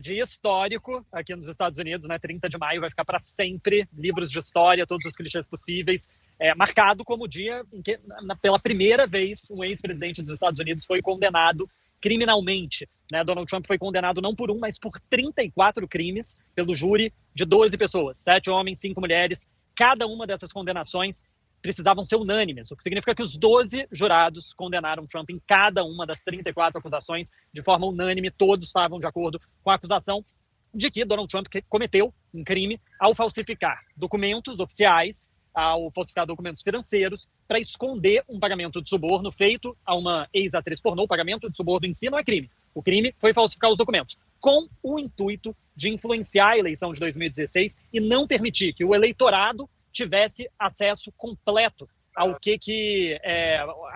De histórico aqui nos Estados Unidos, né? 30 de maio vai ficar para sempre, livros de história, todos os clichês possíveis, marcado como o dia em que, pela primeira vez, um ex-presidente dos Estados Unidos foi condenado criminalmente, né? Donald Trump foi condenado não por um, mas por 34 crimes pelo júri de 12 pessoas, 7 homens, 5 mulheres. Cada uma dessas condenações precisavam ser unânimes, o que significa que os 12 jurados condenaram Trump em cada uma das 34 acusações de forma unânime, todos estavam de acordo com a acusação de que Donald Trump cometeu um crime ao falsificar documentos oficiais, ao falsificar documentos financeiros, para esconder um pagamento de suborno feito a uma ex-atriz pornô. O pagamento de suborno em si não é crime. O crime foi falsificar os documentos, com o intuito de influenciar a eleição de 2016 e não permitir que o eleitorado tivesse acesso completo ao a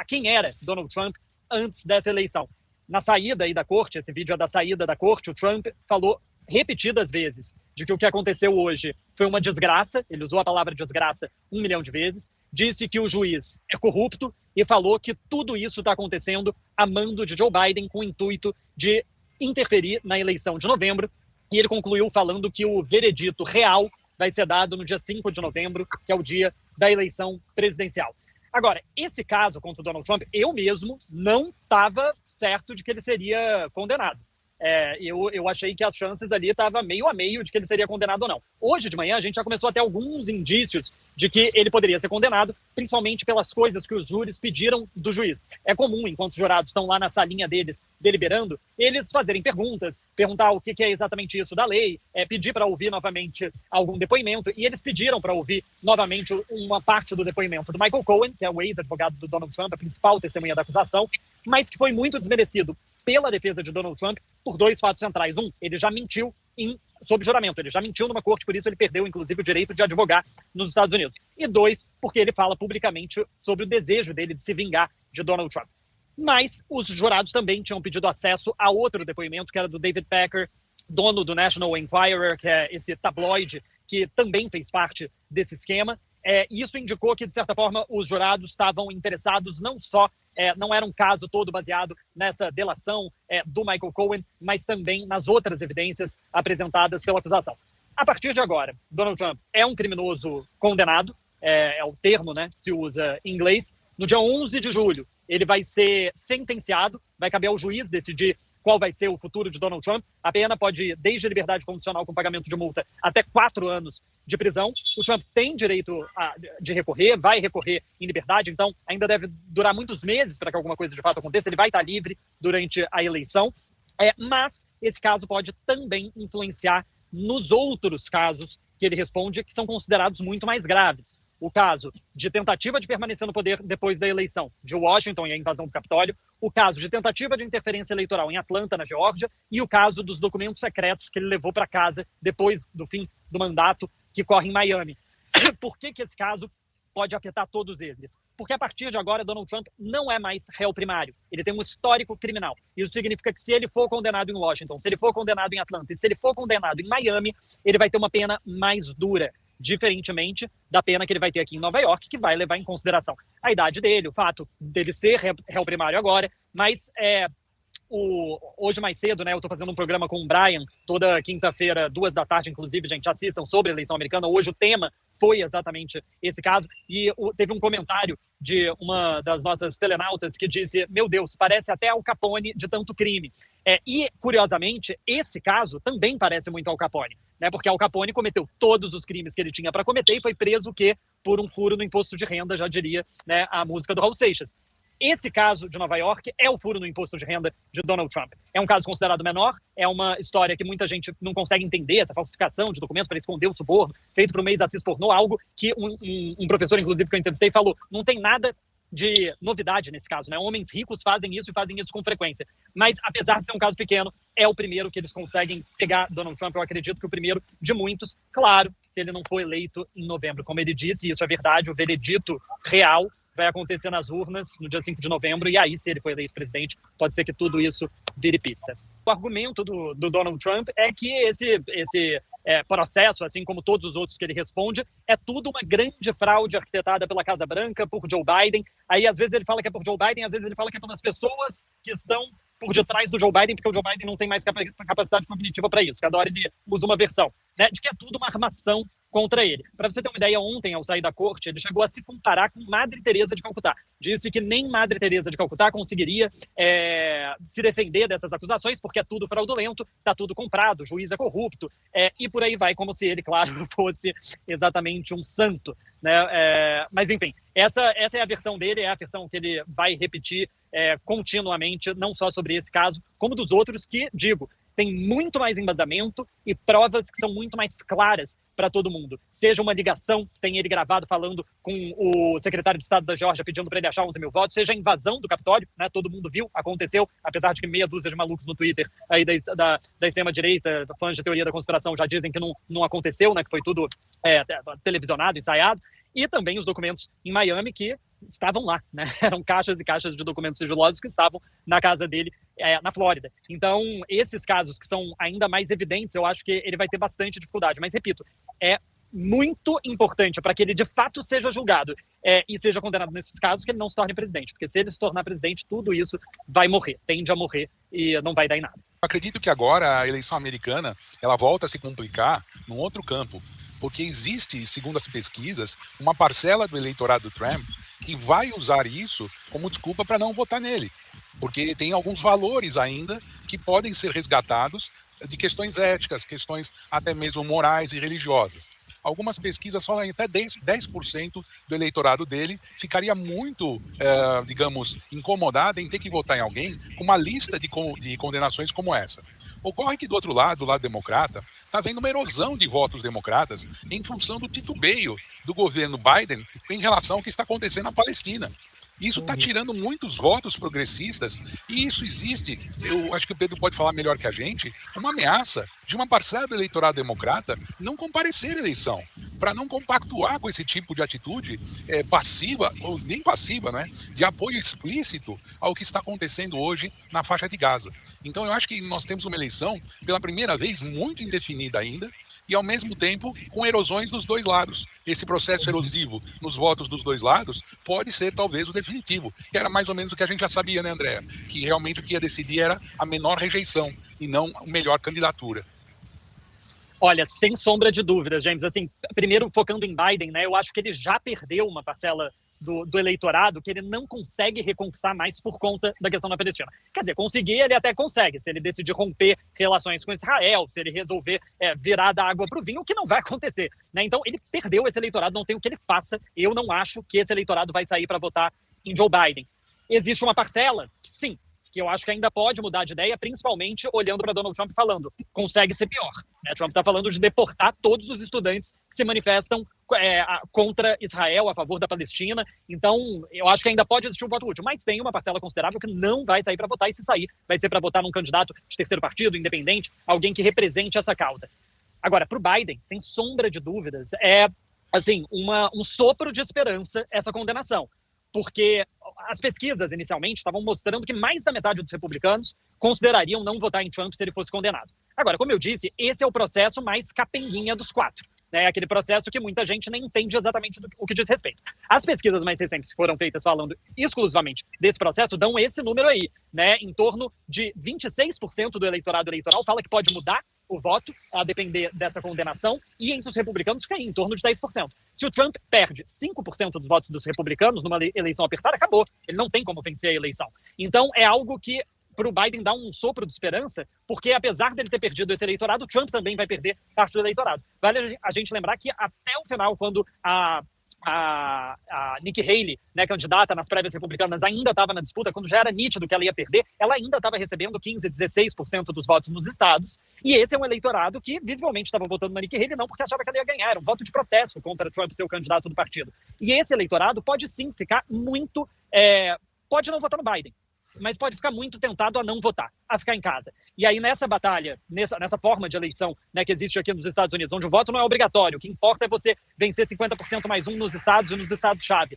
quem era Donald Trump antes dessa eleição. Na saída aí da corte, esse vídeo é da saída da corte, o Trump falou repetidas vezes de que o que aconteceu hoje foi uma desgraça, ele usou a palavra desgraça 1 milhão de vezes, disse que o juiz é corrupto e falou que tudo isso está acontecendo a mando de Joe Biden com o intuito de interferir na eleição de novembro, e ele concluiu falando que o veredito real vai ser dado no dia 5 de novembro, que é o dia da eleição presidencial. Agora, esse caso contra o Donald Trump, eu mesmo não estava certo de que ele seria condenado. Eu achei que as chances ali estavam meio a meio de que ele seria condenado ou não. Hoje de manhã a gente já começou a ter alguns indícios de que ele poderia ser condenado, principalmente pelas coisas que os júris pediram do juiz. É comum, enquanto os jurados estão lá na salinha deles deliberando, eles fazerem perguntas, perguntar o que é exatamente isso da lei, pedir para ouvir novamente algum depoimento, e eles pediram para ouvir novamente uma parte do depoimento do Michael Cohen, que é o ex-advogado do Donald Trump, a principal testemunha da acusação, mas que foi muito desmerecido pela defesa de Donald Trump por 2 fatos centrais. Um, ele já mentiu sob juramento, ele já mentiu numa corte, por isso ele perdeu, inclusive, o direito de advogar nos Estados Unidos. E 2, porque ele fala publicamente sobre o desejo dele de se vingar de Donald Trump. Mas os jurados também tinham pedido acesso a outro depoimento, que era do David Packer, dono do National Enquirer, que é esse tabloide que também fez parte desse esquema. Isso indicou que, de certa forma, os jurados estavam interessados não só, não era um caso todo baseado nessa delação do Michael Cohen, mas também nas outras evidências apresentadas pela acusação. A partir de agora, Donald Trump é um criminoso condenado, é o termo, né, que se usa em inglês. No dia 11 de julho, ele vai ser sentenciado, vai caber ao juiz decidir qual vai ser o futuro de Donald Trump. A pena pode ir desde liberdade condicional com pagamento de multa até 4 anos de prisão. O Trump tem direito de recorrer, vai recorrer em liberdade, então ainda deve durar muitos meses para que alguma coisa de fato aconteça. Ele vai estar livre durante a eleição, mas esse caso pode também influenciar nos outros casos que ele responde, que são considerados muito mais graves. O caso de tentativa de permanecer no poder depois da eleição de Washington e a invasão do Capitólio, o caso de tentativa de interferência eleitoral em Atlanta, na Geórgia, e o caso dos documentos secretos que ele levou para casa depois do fim do mandato, que corre em Miami. Por que esse caso pode afetar todos eles? Porque a partir de agora, Donald Trump não é mais réu primário. Ele tem um histórico criminal. Isso significa que se ele for condenado em Washington, se ele for condenado em Atlanta e se ele for condenado em Miami, ele vai ter uma pena mais dura, diferentemente da pena que ele vai ter aqui em Nova York, que vai levar em consideração a idade dele, o fato dele ser réu primário agora, mas hoje mais cedo, né, eu tô fazendo um programa com o Brian, toda quinta-feira, 14h, inclusive, gente, assistam, sobre a eleição americana. Hoje o tema foi exatamente esse caso, e teve um comentário de uma das nossas telenautas que disse: meu Deus, parece até Al Capone de tanto crime. E, curiosamente, esse caso também parece muito Al Capone, né, porque Al Capone cometeu todos os crimes que ele tinha para cometer e foi preso por um furo no imposto de renda, já diria, né, a música do Raul Seixas. Esse caso de Nova York é o furo no imposto de renda de Donald Trump. É um caso considerado menor, é uma história que muita gente não consegue entender, essa falsificação de documentos para esconder o suborno, feito por uma ex-atriz pornô, algo que um professor, inclusive, que eu entrevistei, falou: não tem nada de novidade nesse caso, né? Homens ricos fazem isso e fazem isso com frequência. Mas, apesar de ser um caso pequeno, é o primeiro que eles conseguem pegar Donald Trump. Eu acredito que o primeiro de muitos, claro, se ele não for eleito em novembro. Como ele disse, e isso é verdade, o veredito real vai acontecer nas urnas no dia 5 de novembro, e aí, se ele for eleito presidente, pode ser que tudo isso vire pizza. O argumento do Donald Trump é que esse processo, assim como todos os outros que ele responde, é tudo uma grande fraude arquitetada pela Casa Branca, por Joe Biden. Aí, às vezes, ele fala que é por Joe Biden, às vezes ele fala que é pelas pessoas que estão por detrás do Joe Biden, porque o Joe Biden não tem mais capacidade cognitiva para isso. Cada hora ele usa uma versão, né, de que é tudo uma armação contra ele. Para você ter uma ideia, ontem, ao sair da corte, ele chegou a se comparar com Madre Teresa de Calcutá. Disse que nem Madre Teresa de Calcutá conseguiria se defender dessas acusações, porque é tudo fraudulento, está tudo comprado, o juiz é corrupto, e por aí vai, como se ele, claro, fosse exatamente um santo, né? Mas, enfim, essa é a versão dele, é a versão que ele vai repetir continuamente, não só sobre esse caso, como dos outros que, digo, tem muito mais embasamento e provas que são muito mais claras para todo mundo. Seja uma ligação, tem ele gravado falando com o secretário de Estado da Geórgia pedindo para ele achar 11 mil votos, seja a invasão do Capitólio, né, todo mundo viu, aconteceu, apesar de que meia dúzia de malucos no Twitter aí da extrema-direita, fãs de teoria da conspiração, já dizem que não aconteceu, né, que foi tudo televisionado, ensaiado, e também os documentos em Miami que estavam lá, né? Eram caixas e caixas de documentos sigilosos que estavam na casa dele, na Flórida. Então, esses casos que são ainda mais evidentes, eu acho que ele vai ter bastante dificuldade. Mas, repito, é muito importante para que ele, de fato, seja julgado e seja condenado nesses casos, que ele não se torne presidente. Porque se ele se tornar presidente, tudo isso vai morrer, tende a morrer e não vai dar em nada. Acredito que agora a eleição americana ela volta a se complicar num outro campo, porque existe, segundo as pesquisas, uma parcela do eleitorado do Trump que vai usar isso como desculpa para não votar nele, porque tem alguns valores ainda que podem ser resgatados de questões éticas, questões até mesmo morais e religiosas. Algumas pesquisas falam que até 10% do eleitorado dele ficaria muito, digamos, incomodado em ter que votar em alguém com uma lista de condenações como essa. Ocorre que do outro lado, do lado democrata, está havendo uma erosão de votos democratas em função do titubeio do governo Biden em relação ao que está acontecendo na Palestina. Isso está tirando muitos votos progressistas e isso existe, eu acho que o Pedro pode falar melhor que a gente, uma ameaça de uma parcela do eleitorado democrata não comparecer à eleição, para não compactuar com esse tipo de atitude passiva, ou nem passiva, né, de apoio explícito ao que está acontecendo hoje na faixa de Gaza. Então eu acho que nós temos uma eleição, pela primeira vez, muito indefinida ainda, e ao mesmo tempo com erosões dos dois lados. Esse processo erosivo nos votos dos dois lados pode ser talvez o definitivo, que era mais ou menos o que a gente já sabia, né, Andréa? Que realmente o que ia decidir era a menor rejeição e não a melhor candidatura. Olha, sem sombra de dúvidas, James. Assim, primeiro, focando em Biden, né, eu acho que ele já perdeu uma parcela do eleitorado que ele não consegue reconquistar mais por conta da questão da Palestina. Quer dizer, conseguir ele até consegue, se ele decidir romper relações com Israel, se ele resolver virar da água para o vinho, o que não vai acontecer, né? Então, ele perdeu esse eleitorado, não tem o que ele faça. Eu não acho que esse eleitorado vai sair para votar em Joe Biden. Existe uma parcela? Sim, que eu acho que ainda pode mudar de ideia, principalmente olhando para Donald Trump falando, consegue ser pior. Né? Trump está falando de deportar todos os estudantes que se manifestam contra Israel, a favor da Palestina. Então, eu acho que ainda pode existir um voto útil, mas tem uma parcela considerável que não vai sair para votar, e se sair, vai ser para votar num candidato de terceiro partido, independente, alguém que represente essa causa. Agora, para o Biden, sem sombra de dúvidas, é assim, um sopro de esperança essa condenação. Porque as pesquisas, inicialmente, estavam mostrando que mais da metade dos republicanos considerariam não votar em Trump se ele fosse condenado. Agora, como eu disse, esse é o processo mais capenguinha dos quatro. Né? Aquele processo que muita gente nem entende exatamente o que diz respeito. As pesquisas mais recentes que foram feitas falando exclusivamente desse processo dão esse número aí, né? Em torno de 26% do eleitorado eleitoral fala que pode mudar o voto, a depender dessa condenação, e entre os republicanos fica em torno de 10%. Se o Trump perde 5% dos votos dos republicanos numa eleição apertada, acabou. Ele não tem como vencer a eleição. Então, é algo que para o Biden dar um sopro de esperança, porque apesar dele ter perdido esse eleitorado, o Trump também vai perder parte do eleitorado. Vale a gente lembrar que até o final, quando a Nikki Haley, né, candidata nas prévias republicanas, ainda estava na disputa, quando já era nítido que ela ia perder, ela ainda estava recebendo 15%, 16% dos votos nos estados, e esse é um eleitorado que visivelmente estava votando na Nikki Haley não porque achava que ela ia ganhar, era um voto de protesto contra Trump ser o candidato do partido. E esse eleitorado pode sim ficar muito... pode não votar no Biden, mas pode ficar muito tentado a não votar, a ficar em casa. E aí nessa batalha, nessa forma de eleição, né, que existe aqui nos Estados Unidos, onde o voto não é obrigatório, o que importa é você vencer 50% mais um nos estados e nos estados-chave.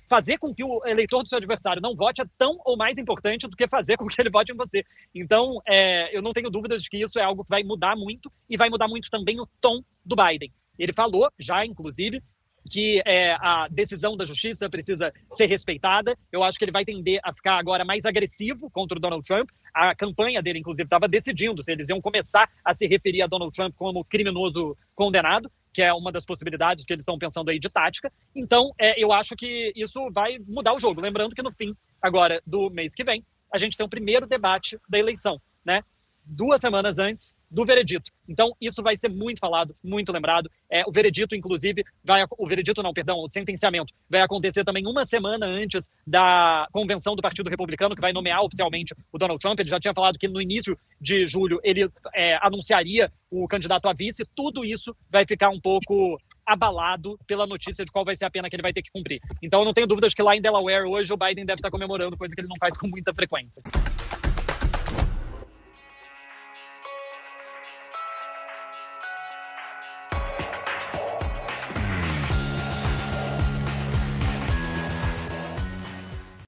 Fazer com que o eleitor do seu adversário não vote é tão ou mais importante do que fazer com que ele vote em você. Então, eu não tenho dúvidas de que isso é algo que vai mudar muito, e vai mudar muito também o tom do Biden. Ele falou já, inclusive, que a decisão da justiça precisa ser respeitada. Eu acho que ele vai tender a ficar agora mais agressivo contra o Donald Trump. A campanha dele, inclusive, estava decidindo se eles iam começar a se referir a Donald Trump como criminoso condenado, que é uma das possibilidades que eles estão pensando aí de tática. Então, eu acho que isso vai mudar o jogo. Lembrando que no fim, agora, do mês que vem, a gente tem o primeiro debate da eleição, né? 2 semanas antes do veredito. Então, isso vai ser muito falado, muito lembrado. O veredito, inclusive, o sentenciamento vai acontecer também 1 semana antes da convenção do Partido Republicano, que vai nomear oficialmente o Donald Trump. Ele já tinha falado que no início de julho ele anunciaria o candidato a vice. Tudo isso vai ficar um pouco abalado pela notícia de qual vai ser a pena que ele vai ter que cumprir. Então, eu não tenho dúvidas que lá em Delaware, hoje, o Biden deve estar comemorando, coisa que ele não faz com muita frequência.